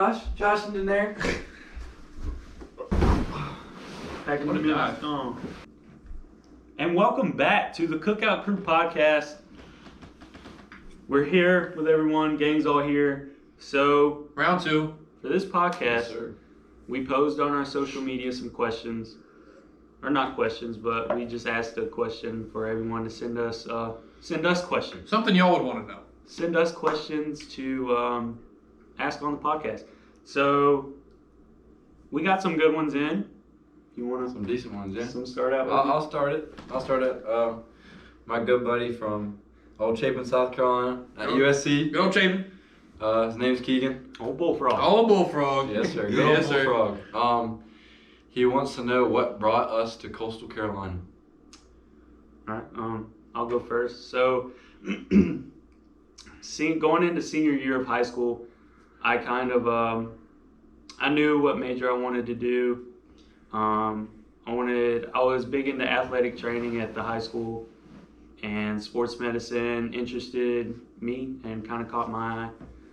Josh in there. What a dive. And welcome back to the Cookout Crew podcast. We're here with everyone. Gang's all here. So round two for this podcast, Yes, we posed on our social media some questions, or not questions, but we just asked a question for everyone to send us questions. something y'all would want to know. Send us questions to ask on the podcast. So we got some good ones in. You want Some decent ones, yeah. some start out with? I'll start it. My good buddy from Old Chapin, South Carolina at USC. Go Chapin. His name's Keegan. Old Bullfrog. Oh, Bullfrog. Yes, sir. Good Yes, old sir. Bullfrog. He wants to know what brought us to Coastal Carolina. All right. I'll go first. So, going into senior year of high school, I kind of I knew what major I wanted to do. I was big into athletic training at the high school, and sports medicine interested me and kind of caught my eye.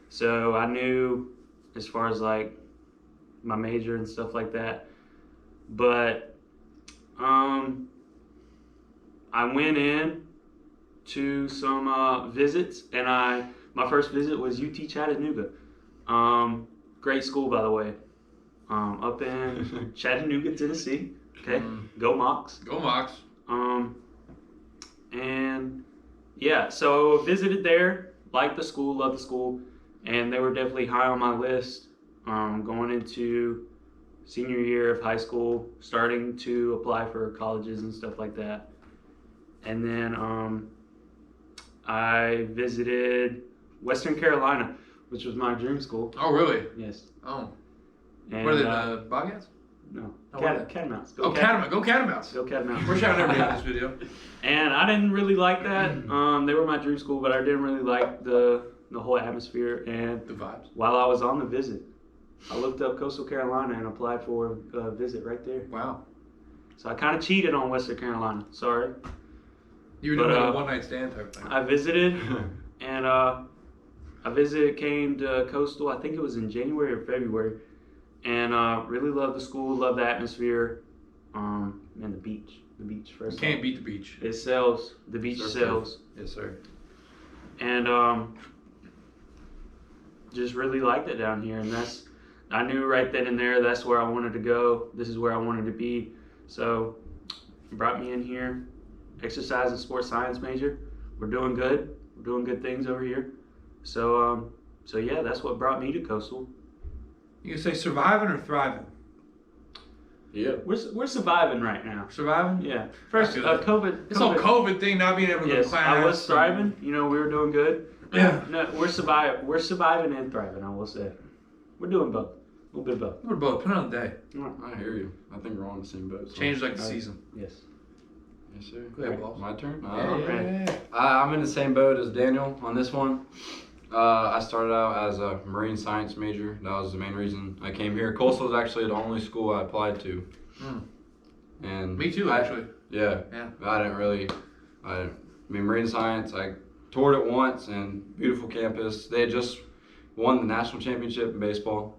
So I knew as far as like my major and stuff like that. But I went in to some visits, and my first visit was UT Chattanooga. Great school, by the way. Up in Chattanooga, Tennessee. Okay, go Mocs. Go Mocs. And yeah, so visited there, liked the school, loved the school, and they were definitely high on my list. Going into senior year of high school, starting to apply for colleges and stuff like that. And then I visited Western Carolina, which was my dream school. Oh, really? Yes. Oh. And, What are they, the Bobcats? No. Oh, Catamounts. Go Catamounts. Go Catamounts. Go Catamounts. We're shouting everybody in this video. And I didn't really like that. They were my dream school, but I didn't really like the whole atmosphere. And The vibes. while I was on the visit, I looked up Coastal Carolina and applied for a visit right there. Wow. So I kind of cheated on Western Carolina. Sorry. You were doing like a one-night stand type thing. I visited, and came to Coastal, I think it was in January or February, and really loved the school, loved the atmosphere, and the beach. The beach first. You can't beat the beach. It sells. The beach sells. Yes, sir. And just really liked it down here, and I knew right then and there that's where I wanted to go. This is where I wanted to be. So brought me in here. Exercise and sports science major. We're doing good. We're doing good things over here. So yeah, that's what brought me to Coastal. You can say surviving or thriving? Yeah. We're surviving right now. Surviving? Yeah. First, COVID. This whole COVID thing, not being able to go to Yes, class. I was thriving. You know, we were doing good. Yeah. No, we're surviving and thriving, I will say. We're doing both. A little bit of both. What about depending on the day? I hear you. I think we're on the same boat. So. Changes like the season. Yes. Yes, sir. Go ahead, boss. My turn? Yeah. I'm in the same boat as Daniel on this one. I started out as a marine science major. That was the main reason I came here. Coastal is actually the only school I applied to. And Me too, actually. Yeah. I mean, marine science, I toured it once, and beautiful campus. They had just won the national championship in baseball.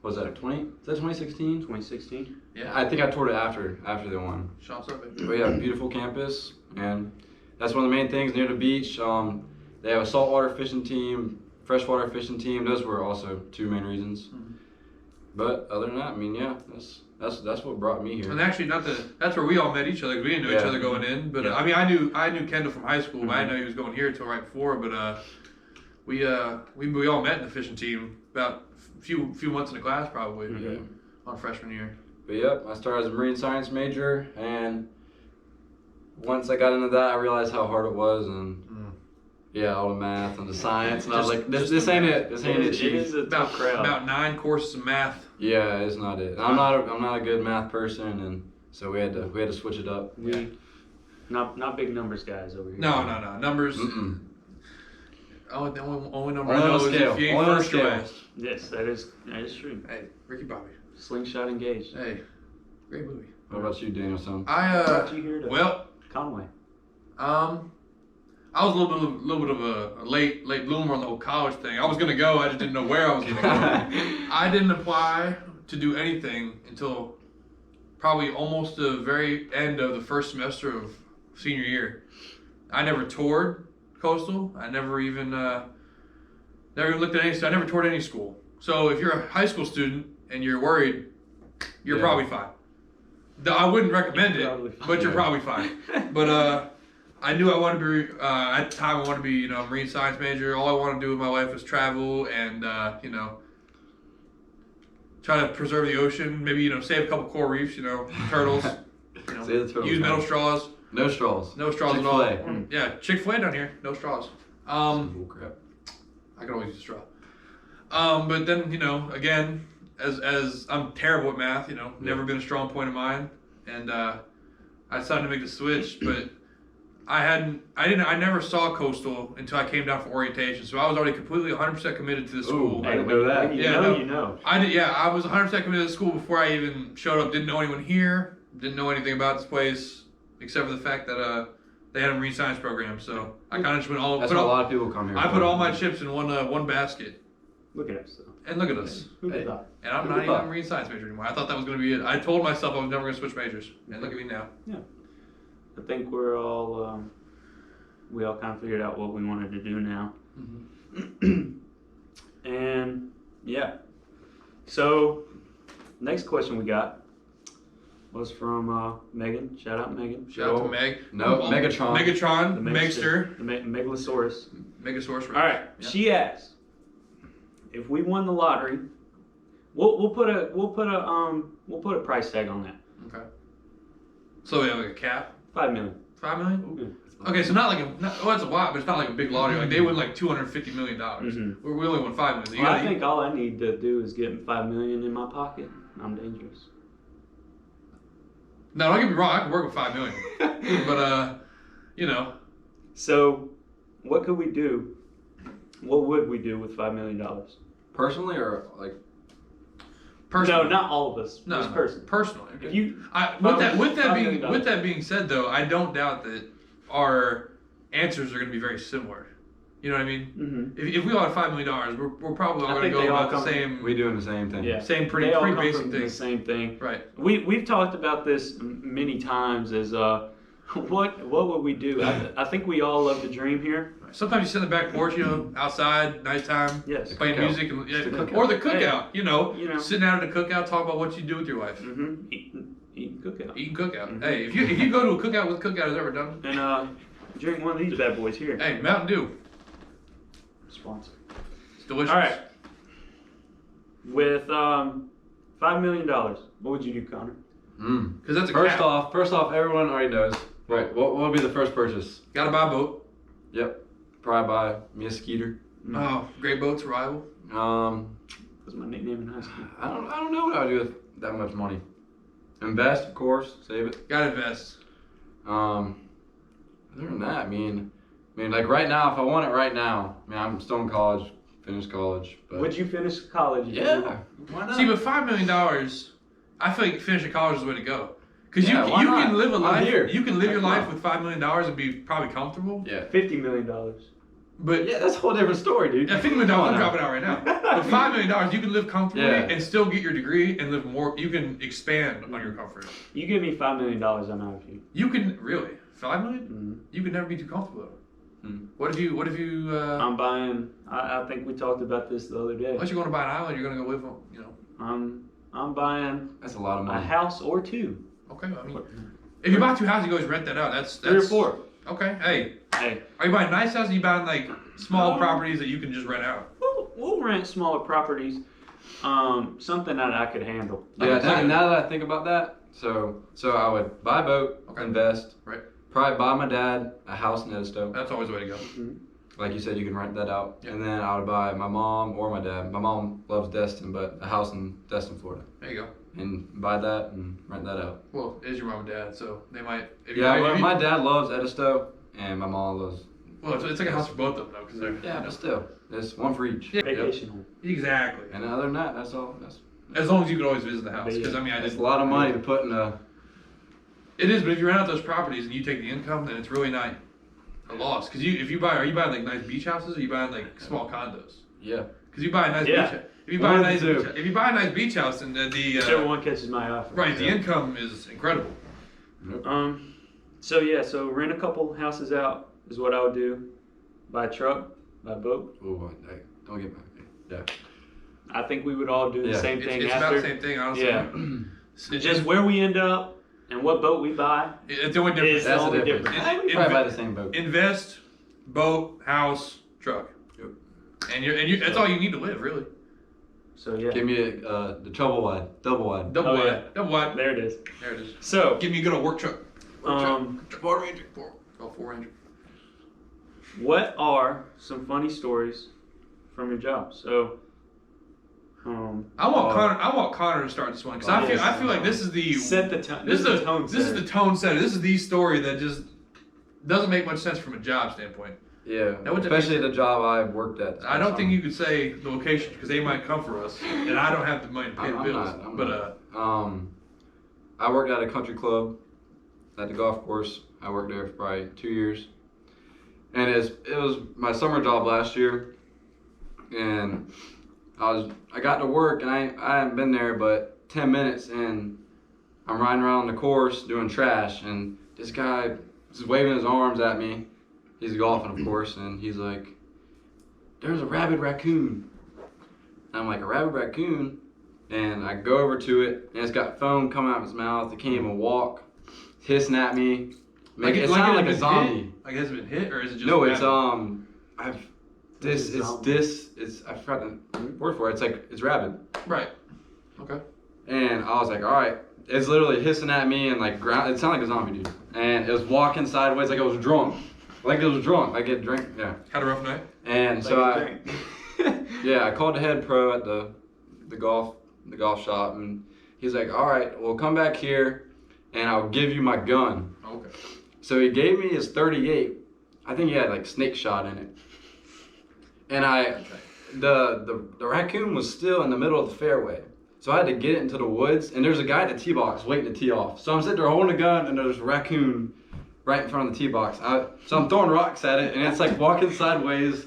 Was that 2016? 2016. Yeah. I think I toured it after they won. Shots up, baby. But yeah, beautiful campus, and that's one of the main things near the beach. They have a saltwater fishing team, freshwater fishing team. Those were also two main reasons. But other than that, I mean, yeah, that's what brought me here. And actually, that's where we all met each other. We didn't know each other going in, but I mean, I knew Kendall from high school, but I didn't know he was going here until right before. But we all met in the fishing team about a few months in the class probably on freshman year. But yep, I started as a marine science major, and once I got into that, I realized how hard it was, and yeah, all the math and the science, and I was like, this ain't it. This ain't it. It is a tough crowd. About 9 courses of math. Yeah, it's not it. I'm not a good math person, and so we had to switch it up. Not big numbers guys over here. No. Numbers. Oh, the only number I know is scale. if you ain't first or last. Yes, that is true. Hey, Ricky Bobby. Slingshot engaged. Hey, great movie. What about you, Danielson? Brought you here to well, Conway. I was a little bit of a late bloomer on the whole college thing. I was gonna go, I just didn't know where I was gonna go. I didn't apply to do anything until probably almost the very end of the first semester of senior year. I never toured Coastal. I never even looked at any. I never toured any school. So if you're a high school student and you're worried, you're probably fine. I wouldn't recommend it, but you're probably fine. But I knew I wanted to be, at the time I wanted to be, a marine science major. All I wanted to do with my life was travel and, try to preserve the ocean. Maybe, save a couple coral reefs, turtles. Save the turtles, use metal straws. No straws. No straws at all. Chick-fil-A. Yeah, Chick-fil-A down here. No straws. Bullcrap. I could always use a straw. But then, again, as I'm terrible at math, never been a strong point of mine. And I decided to make the switch, but I never saw Coastal until I came down for orientation. So I was already completely 100% committed to the school. I didn't know that. You know. I was 100% committed to the school before I even showed up. Didn't know anyone here. Didn't know anything about this place except for the fact that they had a marine science program. So I kind of just went all. That's what a lot of people come here. I put all my chips in one basket. Look at us, though. And look at us. Who would have thought? And I'm not even a marine science major anymore. I thought that was going to be it. I told myself I was never going to switch majors. And look at me now. Yeah. I think we're all, we all kind of figured out what we wanted to do now. Mm-hmm. And, yeah. So, next question we got was from Megan. Shout out Megan. Shout out to Meg. No, Megatron. Megatron. The Megster. The Megalosaurus. Megasaurus. All right. Yeah. She asked, if we won the lottery, we'll put a price tag on that. Okay. So we have like a cap. $5 million. $5 million. Okay, so not like that's a lot, but it's not like a big lottery. Like they win like $250 million. Mm-hmm. We only won $5 million. Well, I think all I need to do is get $5 million in my pocket. I'm dangerous. No, don't get me wrong. I can work with $5 million, but So, what could we do? What would we do with $5 million? Personally, or like? Personally. No, not all of us. No, just personally. Personally. Okay. If you with that being said, though, I don't doubt that our answers are going to be very similar. You know what I mean? Mm-hmm. If we all had $5 million, we're probably all going to go about the same. We doing the same thing. Yeah. Same pretty they all come basic from thing. The same thing. Right. We've talked about this many times. As what would we do? I think we all love to dream here. Sometimes you sit in the back porch, outside, nighttime, Yes. playing Cookout. music, and, Cookout. or the cookout. Hey, sitting out at the cookout, talk about what you do with your life. Mm-hmm. Eating cookout. Eating cookout. Mm-hmm. Hey, if you go to a cookout with Cookout has ever done, And drink one of these bad boys here. hey, Mountain Dew, Sponsor. it's delicious. All right. With $5 million, what would you do, Connor? Because that's a First cap. off, everyone already knows. Right. What would be the first purchase? Gotta buy a boat. Yep. Probably buy me a skeeter. Oh, great boats, arrival. That's my nickname in high school. I don't know what I would do with that much money. Invest, of course. Save it. Gotta invest. Other than that, I mean, like right now, if I want it right now, I'm still in college, finished college. But Would you finish college? yeah. Why not? See, but $5 million, I feel like finishing college is the way to go. Because Yeah, you why not? can live a I'm life. here. You can live your Come life on. with $5 million and be probably comfortable. Yeah. $50 million. But Yeah, that's a whole different story, dude. I think I'm dropping out right now. But $5 million, you can live comfortably Yeah. and still get your degree and live more. You can expand on your comfort. You give me $5 million, I'm out of here. You can really $5 million. Mm-hmm. You can never be too comfortable. Hmm. What if you? I'm buying. I think we talked about this the other day. Unless you're going to buy an island, you're going to go live on. I'm buying That's a lot of a money. house or two. Okay, I mean, if you buy two houses, you always rent that out. That's 3 or 4. Okay, hey, Hey, are you buying nice houses? Or you buying like small No. properties that you can just rent out? we'll rent smaller properties. Something that I could handle. Yeah. Now that I think about that, so I would buy a boat, Okay. invest. Right. Probably buy my dad a house in Edisto. That's always the way to go. Like you said, you can rent that out. Yeah. And then I would buy my mom or my dad. My mom loves Destin, but a house in Destin, Florida. There you go. And buy that and rent that out. Well, it is your mom and dad, so they might. If Yeah, you, well, if you- my dad loves Edisto, and my mom loves. well, it's like a house for both of them, though, because they're. Yeah, but still, there's one for each. Yeah. Vacation home. Exactly. And other than that, that's all. That's As long as you could always visit the house, Yeah. because I mean, I it's just. a lot of money to put in a. It is, but if you rent out those properties and you take the income, then it's really not a loss because are you buying like nice beach houses or are you buying like small condos? Yeah. Because you buy a nice Yeah. beach. If you buy a One nice of the beach, two. if you buy a nice beach house, then Whichever one catches my eye. right, the income is incredible. So rent a couple houses out is what I would do. Buy a truck, buy a boat. Oh, don't get my. Yeah. I think we would all do the Yeah. same thing It's after. about the same thing, honestly. Yeah. It's Just where we end up and what boat we buy. it's the only difference. Is That's the the only difference. difference. Probably buy the same boat. Invest, boat, house, truck. Yep. And you that's all you need to live, really. So yeah. Give me the double wide. Double wide. Double wide. There it is. There it is. So Give me a good old work truck. Ford Ranger. Ford Ranger. what are some funny stories from your job? So I want Connor to start this one because I feel like this is the set the tone. This is the tone. This is the tone setter. This is the story that just doesn't make much sense from a job standpoint. Yeah. That would Especially the job I worked at. I don't think you could say the location because they might come for us, and I don't have the money to pay the bills. I worked at a country club at the golf course. I worked there for probably 2 years, and it was my summer job last year, and I got to work and I haven't been there but 10 minutes and I'm riding around the course doing trash and this guy is waving his arms at me. He's golfing, of course, and he's like, "There's a rabid raccoon." And I'm like, "A rabid raccoon?" And I go over to it, and it's got foam coming out of its mouth. It can't even walk. It's hissing at me. It sounded like a zombie. Like, has it been hit, or is it just? No, it's I forgot the word for it. It's like it's rabid. Right. Okay. And I was like, all right. It's literally hissing at me and like ground. It sounded like a zombie, dude. And it was walking sideways like it was drunk. Like it drank. Yeah. Had a rough night. And so I called the head pro at the golf shop, and he's like, all right, well, come back here, and I'll give you my gun. Okay. So he gave me his 38. I think he had like snake shot in it. And the raccoon was still in the middle of the fairway. So I had to get it into the woods, and there's a guy at the tee box waiting to tee off. So I'm sitting there holding a gun, and there's a raccoon right in front of the tee box. So I'm throwing rocks at it, and it's like walking sideways.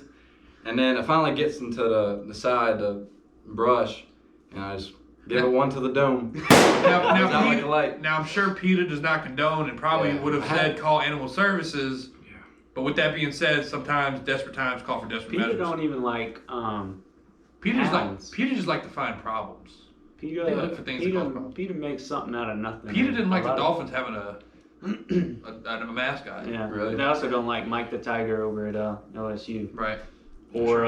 And then it finally gets into the side, the brush, and I just give it one to the dome. Now I'm sure PETA does not condone and probably would have said call animal services. Yeah. But with that being said, sometimes desperate times call for desperate PETA measures. don't even like PETA just like to find problems. They look for things that cause problems. PETA makes something out of nothing. PETA didn't like the Dolphins having a mascot. Yeah. Really? They also don't like Mike the Tiger over at LSU. Right. Or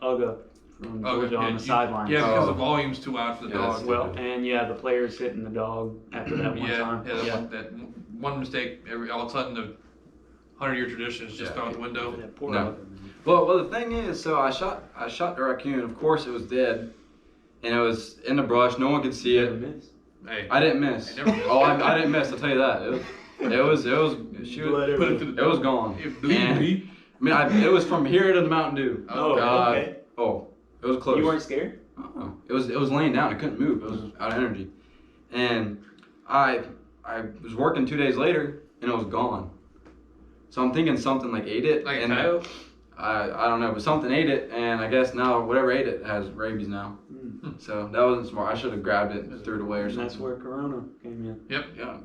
Uga from Georgia on the sideline. Yeah, because the volume's too loud for the dog. Well, and the players hitting the dog after that one time. That one mistake, all of a sudden the 100-year tradition is just thrown out the window. That poor No. Uga. Well, the thing is, so I shot the raccoon. Of course, it was dead, and it was in the brush. No one could see Never it. miss. Hey, I didn't miss. You never missed. I didn't miss. I'll tell you that. It was gone. I mean, it was from here to the Mountain Dew. Oh, okay. Oh, it was close. You weren't scared? It was laying down. It couldn't move. It was out of energy, and I was working 2 days later, and it was gone. So I'm thinking something like ate it. Like a and coyote? I don't know, but something ate it, and I guess now whatever ate it has rabies now. So that wasn't smart. I should have grabbed it and threw it away or And something. that's where Corona came in. Yep. Yeah.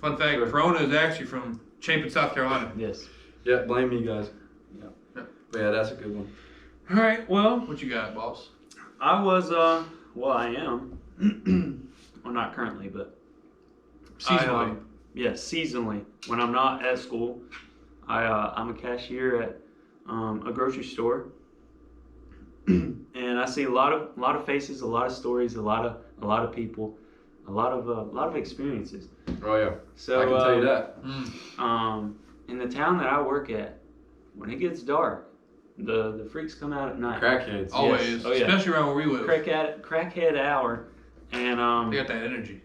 Fun fact: Corona is actually from Chapin, South Carolina. Yes. Yeah. Blame me, guys. Yeah. But yeah, that's a good one. All right. Well, what you got, boss? I was, I am. Well, not currently, but. Seasonally. Yes, seasonally. When I'm not at school, I'm a cashier at a grocery store, and I see a lot of faces, a lot of stories, a lot of people, a lot of experiences. Oh yeah. So I can tell you that. in the town that I work at, when it gets dark, the freaks come out at night. Crackheads. Always, Oh, yeah. especially around where we live. Crackhead hour, and They got that energy.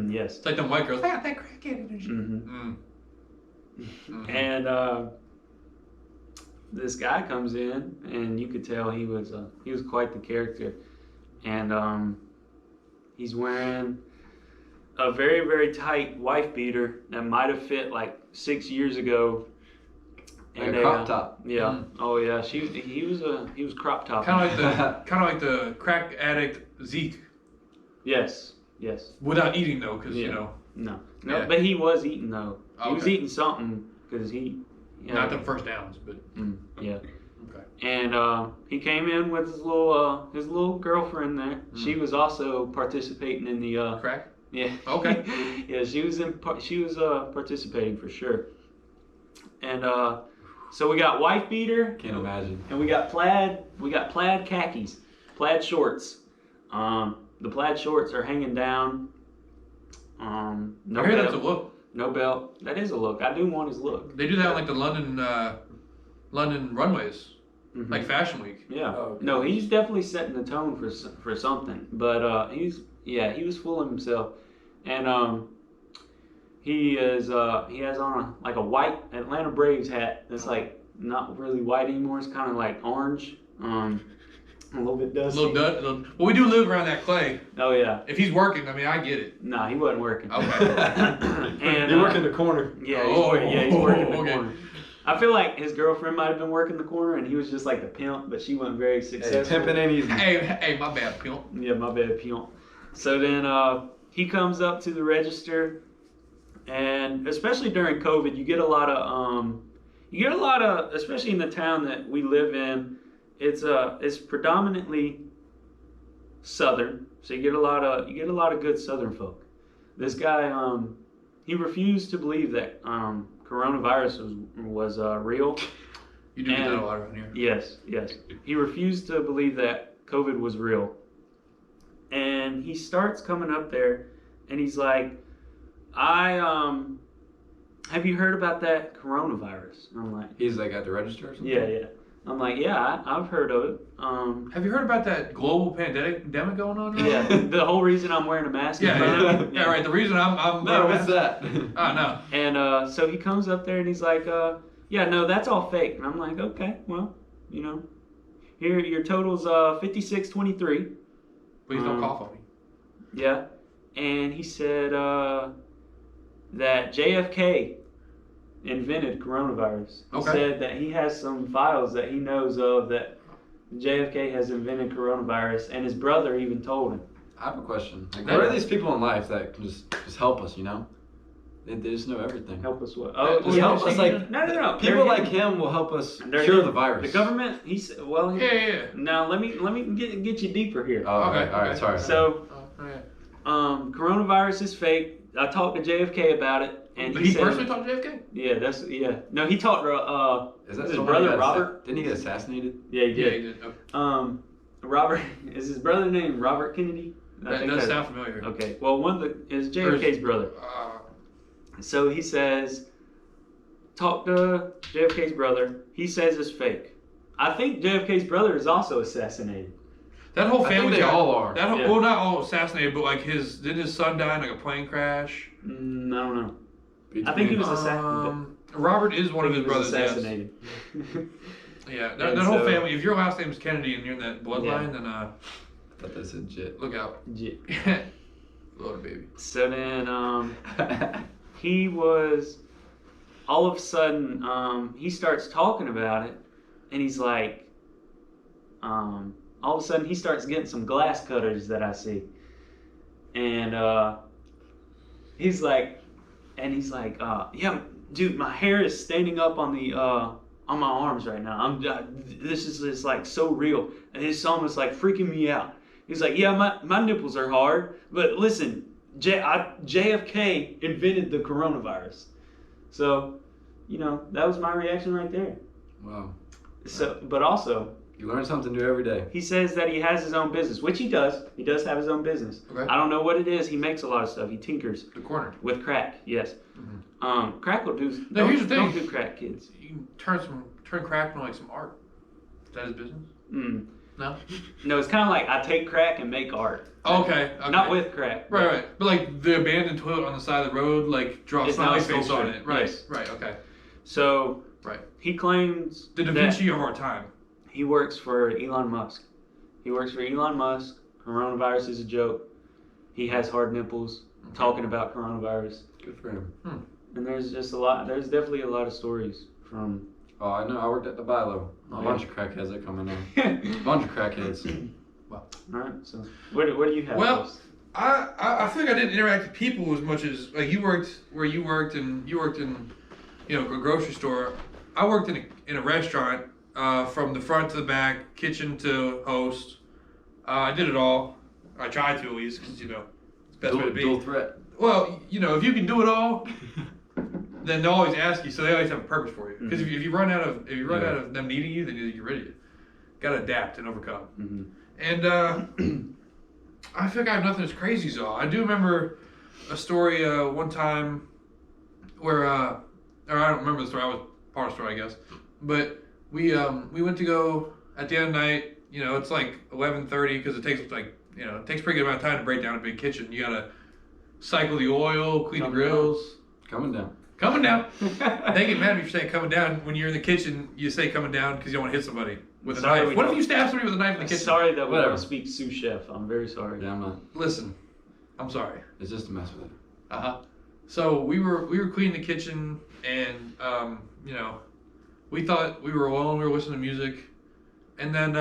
yes. It's like them white girls. They got that crackhead energy. Mm-hmm. Mm. And this guy comes in, and you could tell he was quite the character, and he's wearing a very, very tight wife beater that might have fit like 6 years ago, Like a crop top. Yeah. Mm. Oh yeah. He was crop top. Kind of like the crack addict Zeke, Yes. Yes. without eating though, because Yeah. you know, No. Yeah. But he was eating though. He was Okay. eating something because he. Yeah. not the first downs, but Yeah. okay. And he came in with his little girlfriend there. She was also participating in the. Crack. Yeah. Okay. Yeah, she was participating for sure. And so we got wife beater. Can't imagine. And we got plaid khakis, plaid shorts. The plaid shorts are hanging down. No I hear belt. that's a look. No belt. That is a look. I do want his look. They do that on like the London runways, Mhm. like Fashion Week. Yeah. Oh, okay. No, he's definitely setting the tone for something. But he was fooling himself, and he has on a white Atlanta Braves hat that's like not really white anymore. It's kind of like orange, a little bit A dusty. little dud. Well, we do live around that clay. Oh yeah. If he's working, I mean, I get it. Nah, he wasn't working. Okay. And You work in the corner. yeah, Oh, he's working the okay. corner. I feel like his girlfriend might have been working the corner, and he was just like the pimp, but she wasn't very Hey, successful. pimping ain't easy. Hey, my bad, pimp. Yeah, my bad, pimp. So then he comes up to the register, and especially during COVID, you get a lot of, especially in the town that we live in, it's predominantly Southern, so you get a lot of good Southern folk. This guy, he refused to believe that coronavirus was real. You do get that a lot around here. Yes. He refused to believe that COVID was real. And he starts coming up there and he's like, have you heard about that coronavirus? And I'm like, He's like at the register or something? yeah. I'm like, yeah, I've heard of it. Have you heard about that global pandemic going on? Right Yeah, the whole reason I'm wearing a mask in front Yeah, of me. yeah, right. The reason I'm No, what's that? Oh no. And so he comes up there and he's like, yeah, no, that's all fake. And I'm like, okay, well, here your total's 5623. Please don't cough on me. Yeah, and he said that JFK invented coronavirus. He Okay. said that he has some files that he knows of that JFK has invented coronavirus, and his brother even told him. I have a question. Like, Yeah. what are these people in life that can just help us, They just know everything. Help us what? Just help us, like, no. People They're like him. him will help us They're cure him. the virus. The government. He said, well, Yeah. Now let me get you deeper here. Oh, Okay, all right, okay. sorry. So, Oh, yeah. coronavirus is fake. I talked to JFK about it, and He said, personally talked to JFK? Yeah. No, he talked Is that his someone brother who got Robert. Didn't he get assassinated? Yeah, he Yeah, did. he did. Okay. Robert is his brother named Robert Kennedy. I That think does that- sound familiar. Okay. Well, is JFK's brother. So he says, talk to JFK's brother. He says it's fake. I think JFK's brother is also assassinated. That whole I think family they all are. That whole, Yeah. Well, not all assassinated, but like did his son die in like a plane crash? I don't know. I think he was assassinated. Robert is one of his brothers. Yes. assassinated. Yeah, that And whole so- family. If your last name is Kennedy and you're in that bloodline, then I thought that's legit. look out. Yeah. Lord, baby. So then he was, all of a sudden, he starts talking about it, and he's like, all of a sudden he starts getting some glass cutters that I see, and he's like, yeah, dude, my hair is standing up on the on my arms right now. This is like so real, and it's almost like freaking me out. He's like, yeah, my nipples are hard, but listen, JFK invented the coronavirus. So, that was my reaction right there. Wow. So, but also, You learn something new every day. he says that he has his own business, which he does. He does have his own business. Okay. I don't know what it is. He makes a lot of stuff. He tinkers The corner. with crack. Yes. Mhm. Crack will do. Now, here's the thing. Don't do crack, kids. You can turn crack into like some art. Is that his business? Mm. No. No, it's kind of like I take crack and make art. Okay. Not with crack. Right. But like the abandoned toilet on the side of the road, like draw It's now smiley a face on sculpture. it. Right. Yes. Right. Okay. So Right. he claims The Da that Vinci of our time. he works for Elon Musk. Coronavirus is a joke. He has hard nipples. Talking about coronavirus. Good for him. And there's definitely a lot of stories from Oh, I know. I worked at the Bilo. A bunch of crackheads that come in there. A bunch of crackheads. All right. So what do you have? Well, first? I feel like I didn't interact with people as much as like you worked where you worked and you worked in, you know, a grocery store. I worked in a restaurant, from the front to the back, kitchen to host. I did it all. I tried to at least, because you know, it's the best way to be. Dual threat. Well, you know, if you can do it all, then they'll always ask you. So they always have a purpose for you. Because if you run out of out of them needing you, then you get rid of you. Got to adapt and overcome. Mm-hmm. And I feel like I have nothing as crazy as all. I do remember a story one time where, or I don't remember the story. I was part of the story, I guess. But we went to go at the end of the night. You know, it's like 11:30 because it takes like, you know, it takes a pretty good amount of time to break down a big kitchen. You gotta cycle the oil, clean the grills. Coming down. Coming down. They get mad if you're saying coming down. When you're in the kitchen, you say coming down because you don't want to hit somebody with a knife. What if you stab somebody with a knife in the kitchen? Sorry that we don't speak sous chef. I'm very sorry. Yeah, I'm not. Listen, I'm sorry. It's just a mess with it. So we were cleaning the kitchen, and you know, we thought we were alone. We were listening to music, and then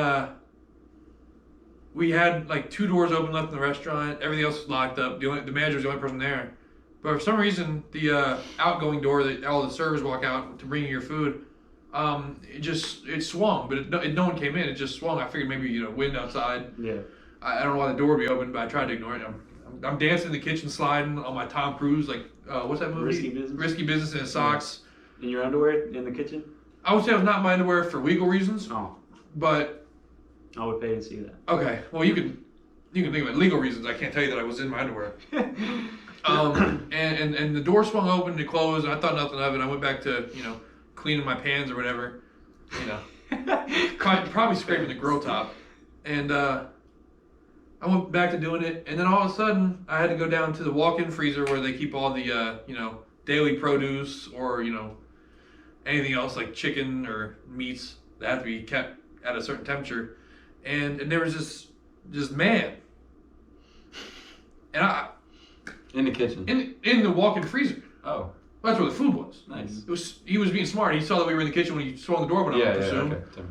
we had like 2 doors open left in the restaurant. Everything else was locked up. The manager was the only person there. But for some reason, the outgoing door that all the servers walk out to bring you your food, it swung, but no one came in. It just swung. I figured maybe, you know, wind outside. Yeah. I don't know why the door would be open, but I tried to ignore it. I'm dancing in the kitchen, sliding on my Tom Cruise, like what's that movie? Risky Business. Risky Business in his socks. In your underwear in the kitchen? I would say I was not in my underwear for legal reasons. Oh. But I would pay to see that. okay, well you can think of it. Legal reasons. I can't tell you that I was in my underwear. And the door swung open and it closed, and I thought nothing of it. I went back to, you know, cleaning my pans or whatever, you know, probably scraping the grill top, and I went back to doing it, and then all of a sudden I had to go down to the walk-in freezer where they keep all the you know, daily produce or, you know, anything else like chicken or meats that have to be kept at a certain temperature, and there was this man, and In the kitchen. in the walk-in freezer. Oh. That's where the food was. Nice. He was being smart. He saw that we were in the kitchen when he swung the door open, I presume. Okay.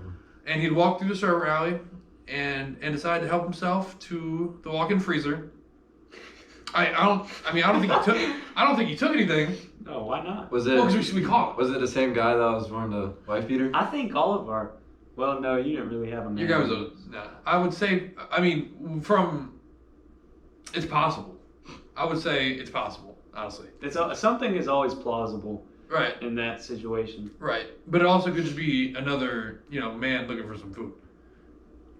And he'd walk through the server alley and decided to help himself to the walk-in freezer. I don't think he took anything. No, why not? Was it? Well, because we caught him. Was it the same guy that was wearing the wife beater? I think all of our. Well, no, you didn't really have a man. Your guy was I would say. I mean, it's possible. I would say it's possible, honestly. Something is always plausible. Right. In that situation. Right. But it also could just be another, you know, man looking for some food.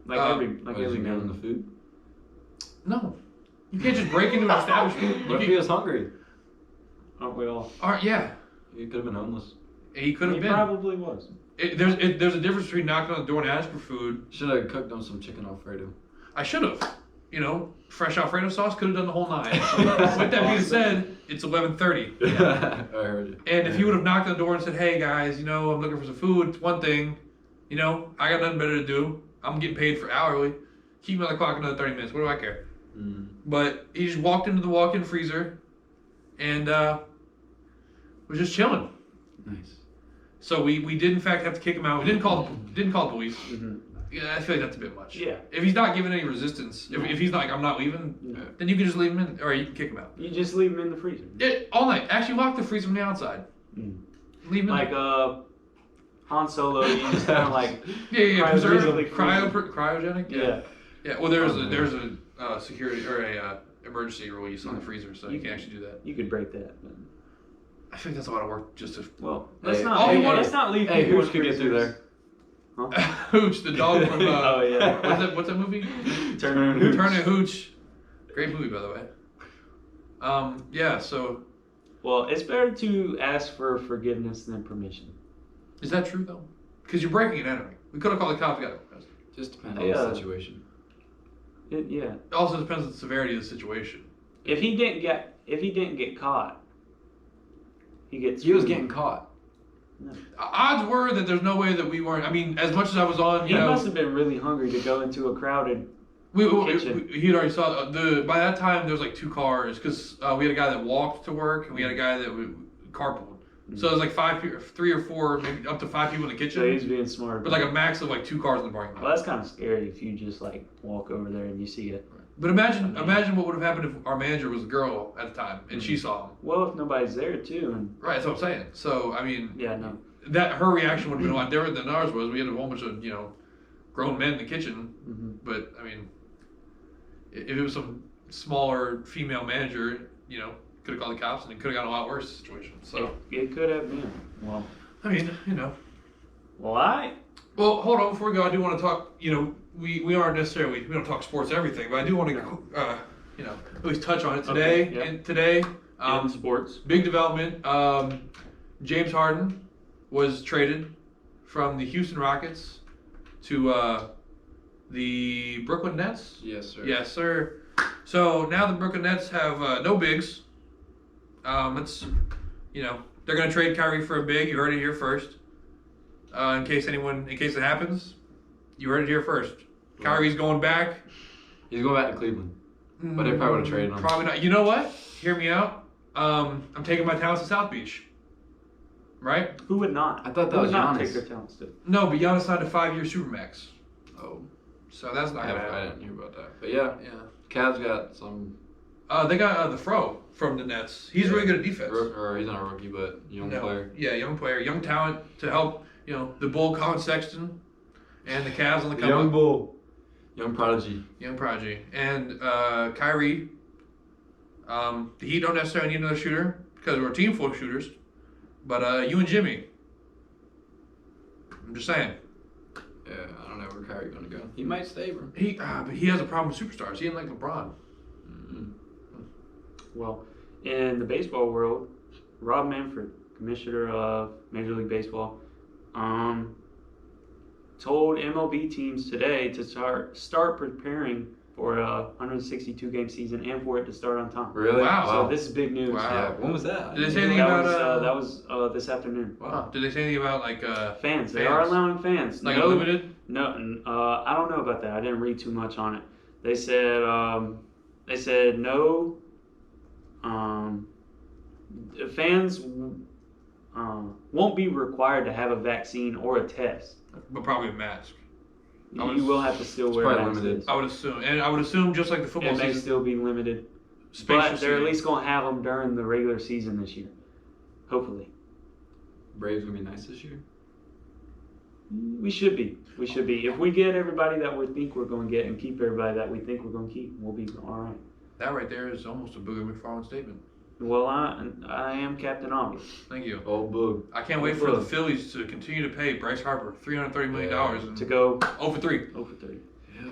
Like every man. The food? No. You can't just break into an establishment. What if he was hungry? Aren't we all? Yeah. He could have been homeless. He could have He been. probably was. There's a difference between knocking on the door and asking for food. Should have cooked him some chicken Alfredo. I should have. You know, fresh Alfredo sauce could have done the whole 9. With that being said, it's 11:30. Yeah. I heard you. And if he would have knocked on the door and said, "Hey guys, you know, I'm looking for some food," it's one thing. You know, I got nothing better to do. I'm getting paid for hourly. Keep me on the clock another 30 minutes. What do I care? Mm. But he just walked into the walk-in freezer and was just chilling. Nice. So we did in fact have to kick him out. We didn't call the police. Mm-hmm. Yeah, I feel like that's a bit much. Yeah. If he's not giving any resistance, if he's not like, I'm not leaving, then you can just leave him in, or you can kick him out. You just leave him in the freezer. All night. Actually, lock the freezer from the outside. Mm. Leave him in like Han Solo, you just kind of like cryogenic. Yeah. Yeah. Well, there's a security or a emergency release on the freezer, so you can actually do that. You could break that. But... I think that's a lot of work just to. Well, let's not leave. Hey, Hooch could get through there. Huh? Hooch, the dog from. Oh yeah. What's that movie? Turner and Hooch. Turner and Hooch. Great movie, by the way. Yeah. So. Well, it's better to ask for forgiveness than permission. Is that true though? Because you're breaking and entering. We could have called the cops. Just depends on the situation. Yeah. It also depends on the severity of the situation. If he didn't get caught, he was getting caught. No. Odds were that there's no way that we weren't. I mean, as much as I was on, he must have been really hungry to go into a crowded kitchen. He'd already saw by that time there was like 2 cars because we had a guy that walked to work and we had a guy that carpooled. So there's like 3 or 4, maybe up to 5 people in the So he's kitchen, being smart. but like a max of like 2 cars in the parking Well, lot. that's kind of scary if you just like walk over there and you see it. But imagine what would have happened if our manager was a girl at the time and she saw him. Well, if nobody's there too, and Right, that's what I'm saying. So I mean, yeah, no. that her reaction would have been a lot different than ours was. We had a whole bunch of grown men in the kitchen. Mm-hmm. But I mean, if it was some smaller female manager, could have called the cops and it could have gotten a lot worse situation. So It could have been. Well, I mean, Well, Well, hold on before we go. I do want to talk. We aren't necessarily we don't talk sports everything, but I do want to at least touch on it today. Okay, yeah. And today, in sports. big development. James Harden was traded from the Houston Rockets to the Brooklyn Nets. Yes, sir. Yes, sir. So now the Brooklyn Nets have no bigs. They're gonna trade Kyrie for a big. You heard it here first. In case it happens, you heard it here first. Kyrie's going back. He's going back to Cleveland. But they probably would have traded him. Probably not. You know what? Hear me out. I'm taking my talents to South Beach. Right? Who would not? I thought that Who was would not Giannis. take their talents to? No, but Giannis signed a 5-year supermax. Oh, So that's not gonna I happen. didn't hear about that. But yeah, Yeah. Cavs got some. They got the Fro from the Nets. He's really good at defense. Or he's not a rookie, but young player. Yeah, young player, young talent to help. The Bull, Colin Sexton, and the Cavs on the come up. Bull. Young prodigy. Young prodigy. And Kyrie, the Heat don't necessarily need another shooter because we're a team full of shooters. But you and Jimmy, I'm just saying. Yeah, I don't know where Kyrie gonna go. He might stay, bro. But he has a problem with superstars. He ain't like LeBron. Mm-hmm. Well, in the baseball world, Rob Manfred, commissioner of Major League Baseball, told MLB teams today to start preparing for a 162 game season and for it to start on time. Really? Wow. So this is big news. Wow. Yeah. When was that? Did they say anything That about was this afternoon. Wow. Did they say anything about like Fans. They Fans. are allowing fans. like No, unlimited? No, I don't know about that. I didn't read too much on it. They said no. Fans won't be required to have a vaccine or a test. But probably a mask. You will have to still wear probably masks. limited. I would assume, and I would assume just like the football It may season, still be limited, spatial but they're at seating. least going to have them during the regular season this year. Hopefully, Braves gonna be nice this year. we should be. We should be. If we get everybody that we think we're going to get and keep everybody that we think we're going to keep, we'll be all right. That right there is almost a Booger McFarland statement. Well, I am Captain Obvious. Thank you. Old Boog. I can't wait for the Phillies to continue to pay Bryce Harper $330 million and To go 0-3. over 3. Yeah.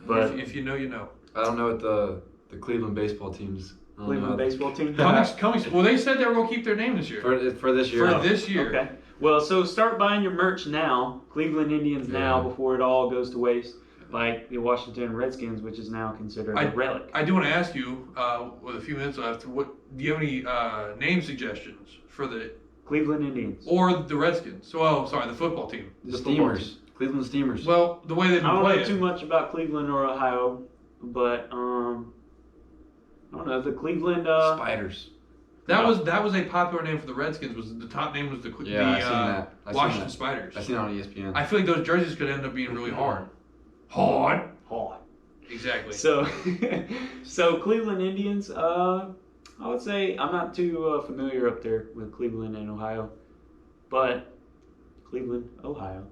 But If you know, you know. I don't know what the Cleveland baseball teams. I don't Cleveland know. baseball team. Well, they said they were going to keep their name this year. For this year. For this year. Okay. Well, so start buying your merch now. Cleveland Indians now Yeah. before it all goes to waste. Like the Washington Redskins, which is now considered a relic. I do want to ask you, with a few minutes left, do you have any name suggestions for the Cleveland Indians. or the Redskins? Well, sorry, the football team. The The football Steamers. Cleveland Steamers. Well, the way they've I been don't know playing. too much about Cleveland or Ohio, but I don't know the Cleveland. Spiders. That was a popular name for the Redskins. Was the top name was the Yeah, I seen that. I seen Washington that. Spiders. I seen it on ESPN. I feel like those jerseys could end up being really hard. Hard. Exactly. So, so Cleveland Indians. I would say I'm not too familiar up there with Cleveland and Ohio, but Cleveland, Ohio.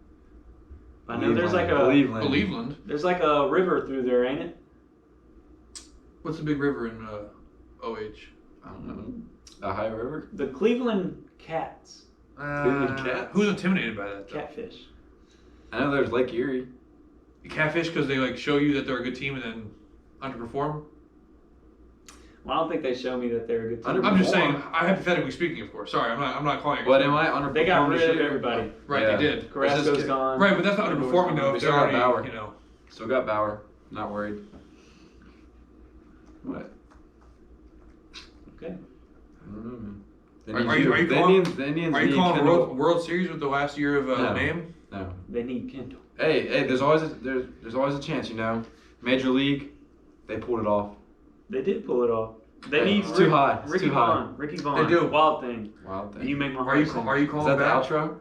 I know there's like a Cleveland. there's like a river through there, ain't it? What's the big river in OH? I don't know. Ohio River? The Cleveland Cats, Cleveland Cats? Who's intimidated by that? Though? catfish. I know there's Lake Erie. Catfish because they like show you that they're a good team and then underperform. Well, I don't think they show me that they're a good team. I'm just saying, hypothetically speaking, of course. Sorry, I'm not calling it. What am I underperforming? They got rid this of year? everybody. Right, Yeah. they did. Carrasco's gone. Right, but that's not underperforming though. We If still they're got already, Bauer. Still got Bauer. Not worried. What? Okay. I don't know, man. Are you calling? The Indians Are you need calling Kendall. World Series with the last year of No. name? No. They need Kendall. Hey, there's always a chance, you know. Major League, they pulled it off. They did pull it off. They need It's too high. It's Ricky too high. Vaughn. Ricky Vaughn. They do. Wild Thing. Wild And thing. you make my Are heart you sing. are you Is calling that the back? outro?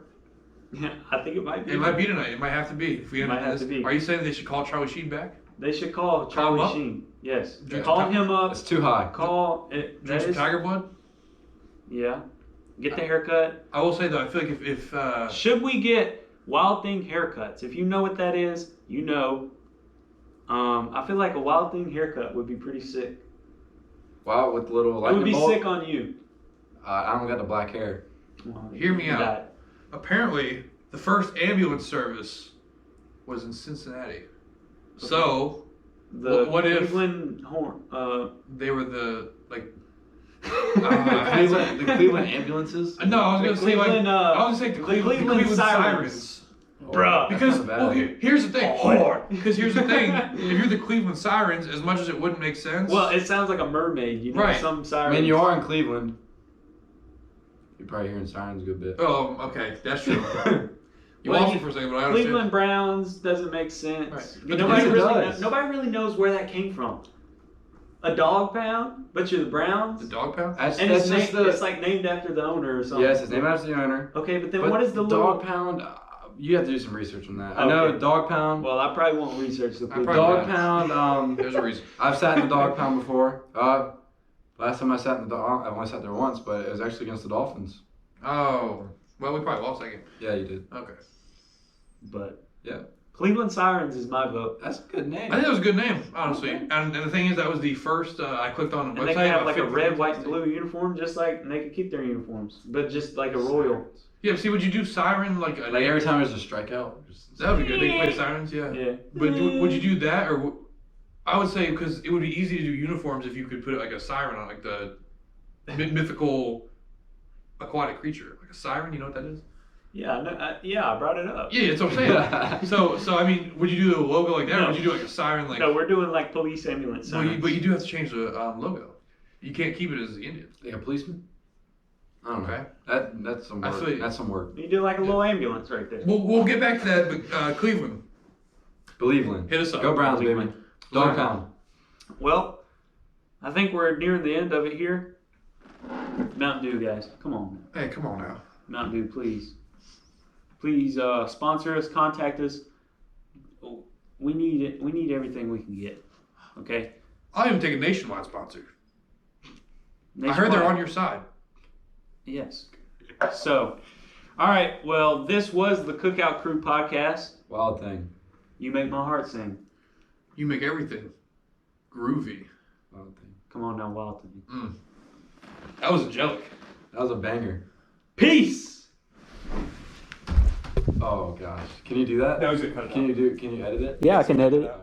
Yeah, I think it might be. It might be tonight. It might have to be. If we end Might have this, to be. are you saying they should call Charlie Sheen back? They should call Call him Charlie up? Sheen. Yes. Drink Call some him up. It's too high. Call it. Drink some Tiger Blood. Yeah. Get the haircut. I will say though, I feel like if Should we get Wild Thing haircuts? If you know what that is, you know. I feel like a Wild Thing haircut would be pretty sick. Wow, with the little It would lightning be bolt. sick on you. I don't got the black hair. Hear me You out. got it. apparently the first ambulance service was in Cincinnati, so The what if- Cleveland horn? they were the like. The Cleveland ambulances. No, I was gonna say like Cleveland, I was gonna say the Cleveland Sirens. Bruh. Because That's not well, bad. here's the thing. Oh. Because here's the thing. If you're the Cleveland Sirens, as much as it wouldn't make sense. Well, it sounds like a mermaid. You know, Right. some I sirens. mean, you are in Cleveland. You're probably hearing sirens a good bit. Oh, okay, that's true. You Well, lost me for a second, but I understand. Cleveland Browns doesn't make sense. Right. I mean, But nobody, it really does. nobody really knows where that came from. A dog pound, but you're the Browns. The dog pound. That's, And that's it's, just it's like named after the owner or something. yes, it's named after the owner. Okay, but then But what is the dog little... pound? You have to do some research on that. I know Okay. dog pound. Well, I probably won't research the I probably Cleveland. Dog pound. There's a reason. I've sat in the dog pound before. Last time I sat in the dog, I've only sat there once, but it was actually against the Dolphins. Oh, well, we probably lost that game. Yeah, you did. Okay. But Yeah. Cleveland Sirens is my vote. That's a good name. I think that was a good name, honestly. Okay. And the thing is, that was the first I clicked on the And website. they can have I like a think- red, white, and blue uniform, just like and they could keep their uniforms, but just like a royal. Yeah, see, would you do siren like a Like every time there's a strikeout. That would be good. They can play sirens, yeah. Yeah. But would you do that, or I would say because it would be easy to do uniforms if you could put like a siren on, like the mythical aquatic creature, like a siren. You know what that is? Yeah, no, I brought it up. Yeah, that's what I'm saying. so I mean, would you do the logo like that, or No. would you do like a siren like? No, we're doing like police ambulance Well, sirens. but you do have to change the logo. You can't keep it as the Indian. Like a policeman? I don't know. Okay. That's some I work. feel you. That's some work. You do like a little ambulance right there. We'll get back to that, but Cleveland, Believeland. hit us up. Go Browns, baby. Cleveland. Dog pound. Well, I think we're nearing the end of it here. Mountain Dew, guys, come on, Hey, come on now. Mountain Dew, please. Please sponsor us, contact us. We need it. We need everything we can get. Okay. I'll even take a nationwide sponsor. I heard they're on your side. Yes. So, all right. Well, this was the Cookout Crew podcast. Wild thing. You make my heart sing. You make everything groovy. Wild thing. Come on now, Wild Thing. That was angelic. That was a banger. Peace. Oh gosh. Can you do that? That was a cut. Can you edit it? Yeah, I can edit it. Okay.